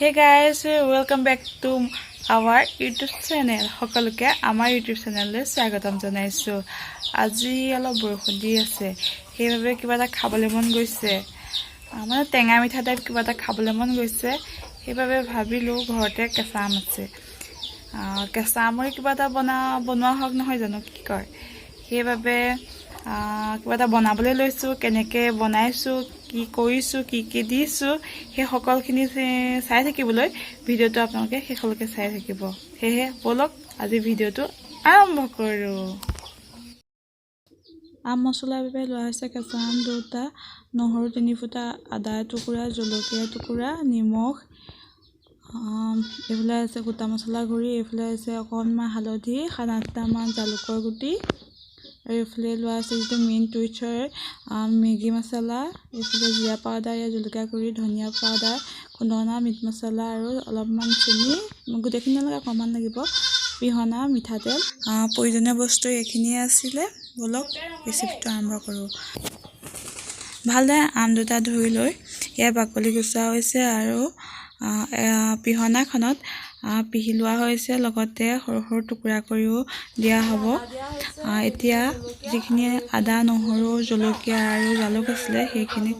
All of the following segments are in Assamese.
Hey guys, welcome back to our YouTube channel. সকলোকে আমাৰ YouTube চেনেললৈ স্বাগতম জনাইছো। আজি অলপ বৰষুণ দি আছে। সেইভাবে কিবা এটা খাবলৈ মন গৈছে। মানে টেঙা মিঠা টাইপ কিবা এটা খাবলৈ মন গৈছে। সেইভাবে ভাবিলো ঘৰতে কেঁচা আম আছে। কেঁচা আমৰ কিবা এটা বনোৱা হওক নহয় জানো কি কয়। সেইভাবে কিবা এটা বনাবলৈ লৈছো, কেনেকৈ বনাইছো, কি কৰিছো, কি দিছো, সেই সকলোখিনি চাই থাকিবলৈ ভিডিওটো আপোনালোকে শেষলৈকে চাই থাকিব। সেয়ে বলক আজি ভিডিওটো আৰম্ভ কৰো। আম মছলাৰ বাবে লোৱা হৈছে কেঁচা আম 2টা, নহৰু 3 ফুটা, আদা টুকুৰা, জলকীয়া টুকুৰা, নিমখ, এইফালে আছে গোটা মছলা গুড়ি, এইফালে আছে অকণমান হালধি, 7-8টা মান জালুকৰ গুটি, আৰু এইফালে লোৱা আছে যিটো মেইন টুইচাৰ মেগী মছলা, এইফালে জিৰা পাউডাৰ, জলকীয়া গুড়ি, ধনিয়া পাউডাৰ, খুন্দনা মিট মছলা আৰু অলপমান চেনি, গোটেইখিনি অকণমান লাগিব, পিহনা, মিঠাতেল। প্ৰয়োজনীয় বস্তু এইখিনিয়ে আছিলে। বলক ৰেচিপিটো আৰম্ভ কৰোঁ। ভালদৰে আম 2টা ধুই লৈ ইয়াৰ বাকলি গুচোৱা হৈছে আৰু পিহনাখনত পিহি লোৱা হৈছে, লগতে সৰু সৰু টুকুৰা কৰিও দিয়া হ'ব। এতিয়া যিখিনি আদা, নহৰু, জলকীয়া আৰু জালুক আছিলে সেইখিনি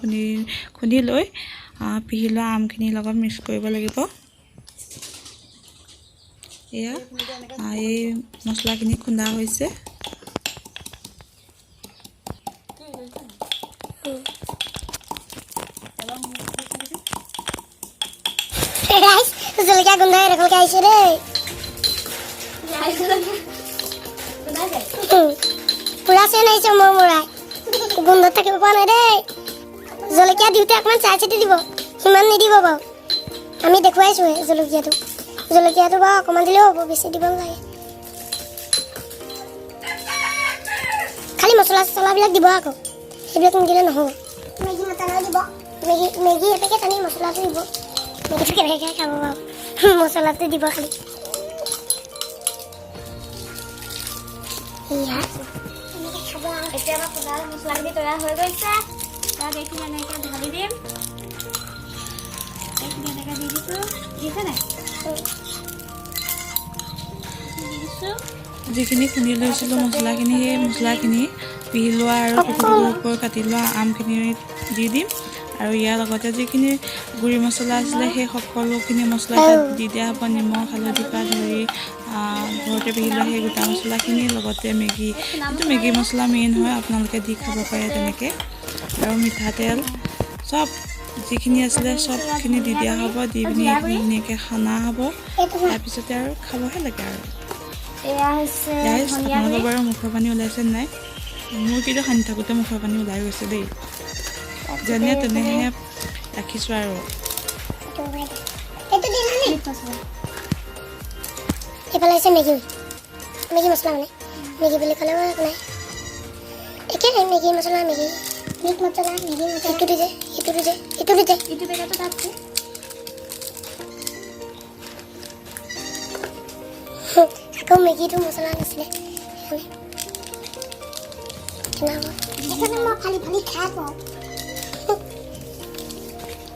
খুন্দি লৈ পিহি লোৱা আমখিনিৰ লগত মিক্স কৰিব লাগিব। এয়া এই মছলাখিনি খুন্দা হৈছে। জলকীয়া গোন্ধাই এৰকম খাইছে ৰে পুৰা চেন আহিছে মোৰ মোৰাই গোন্ধ থাকিব পৰা নাই দেই। জলকীয়া দিওঁতে অকণমান চাই চিতি দিব, সিমান নিদিব বাৰু। আমি দেখুৱাইছোহে জলকীয়াটো বাৰু অকণমান দিলেও হ'ব, বেছি দিব নালাগে। খালি মছলা চছলাবিলাক দিব আকৌ, সেইবিলাক নিদিলে নহ'ব। মেগী মছলা দিব, মেগী এপেকেট আনি মছলাটো দিব। মেগীটো কেনেকৈ খাব বাৰু, মছলাটো দিব খালি। এতিয়া আমাৰ পুজাৰ মছলাখিনি তৈয়াৰ হৈ গৈছে। তাত এইখিনি এনেকৈ ঢালি দিম। এইখিনি এনেকৈ দি দিছোঁ, দিছে নাই দি দিছোঁ। যিখিনি খুন্দি লৈছিলোঁ মছলাখিনি, সেই মছলাখিনি পিহি লোৱা আৰু টুকুৰা কাটি লোৱা আমখিনি দি দিম। আৰু ইয়াৰ লগতে যিখিনি গুড়ি মছলা আছিলে সেই সকলোখিনি মছলা তাত দি দিয়া হ'ব। নিমখ, হালধিৰ পৰা ধৰি ঘৰতে পিহি লোৱা সেই গোটা মছলাখিনি, লগতে মেগী মছলা মেইন হয়, আপোনালোকে দি খাব পাৰে তেনেকৈ, আৰু মিঠাতেল, চব যিখিনি আছিলে চবখিনি দি দিয়া হ'ব। দি পিনি ধুনীয়াকৈ সানা হ'ব। তাৰপিছতে আৰু খাবহে লাগে আৰু। আপোনালোকৰ বাৰু মুখৰ পানী ওলাইছে নাই? মোৰ কিন্তু সানি থাকোঁতে মুখৰ পানী ওলাই গৈছে দেই। যেনে তেনেহে ৰাখিছোঁ আৰু। এইফালে আছে মেগী মছলা, মানে মেগী বুলি ক'লেও একো নাই, একে মেগী মছলা, মেগী মছলা, ইটো পেকেটত আছে। আকৌ মেগীটো মছলা আনিছিলে সেইকাৰণে মই ফালি খাই পাওঁ।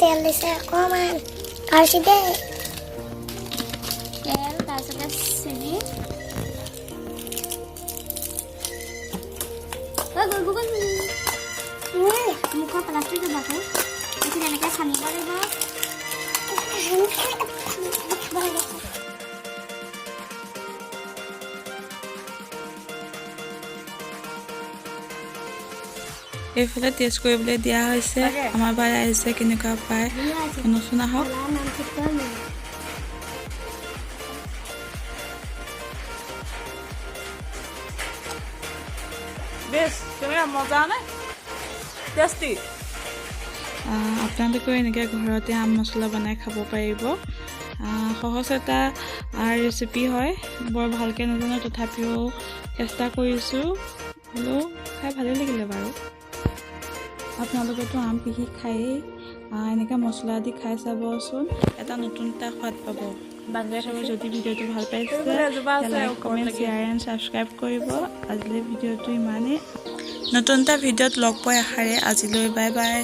তেল দিছে অকণমান, কাঢ়ি দেই তেল, তাৰপিছতে চেনি, মুখৰ প্লাষ্টিক দিব আকৌ, এইখিনি এনেকৈ সানিব লাগিব। এইফালে টেষ্ট কৰিবলৈ দিয়া হৈছে। আমাৰ বাই আহিছে, কেনেকুৱা পায় শুনোচোন আহক। আপোনালোকেও এনেকৈ ঘৰতে আম মছলা বনাই খাব পাৰিব। সহজ এটা ৰেচিপি হয়, বৰ ভালকৈ নাজানো, তথাপিও চেষ্টা কৰিছোঁ, হ'লেও খাই ভালেই লাগিলে বাৰু। আপোনালোকেতো আম পিহি খায়েই, এনেকৈ মছলা দি খাই চাবচোন, এটা নতুন এটা সোৱাদ পাব। যদি ভিডিঅ'টো ভাল পাইছে like, comment, share and subscribe কৰিব। আজিলৈ ভিডিঅ'টো ইমানেই। নতুন এটা ভিডিঅ'ত লগ পোৱাৰ আশাৰে আজিলৈ বাই বাই।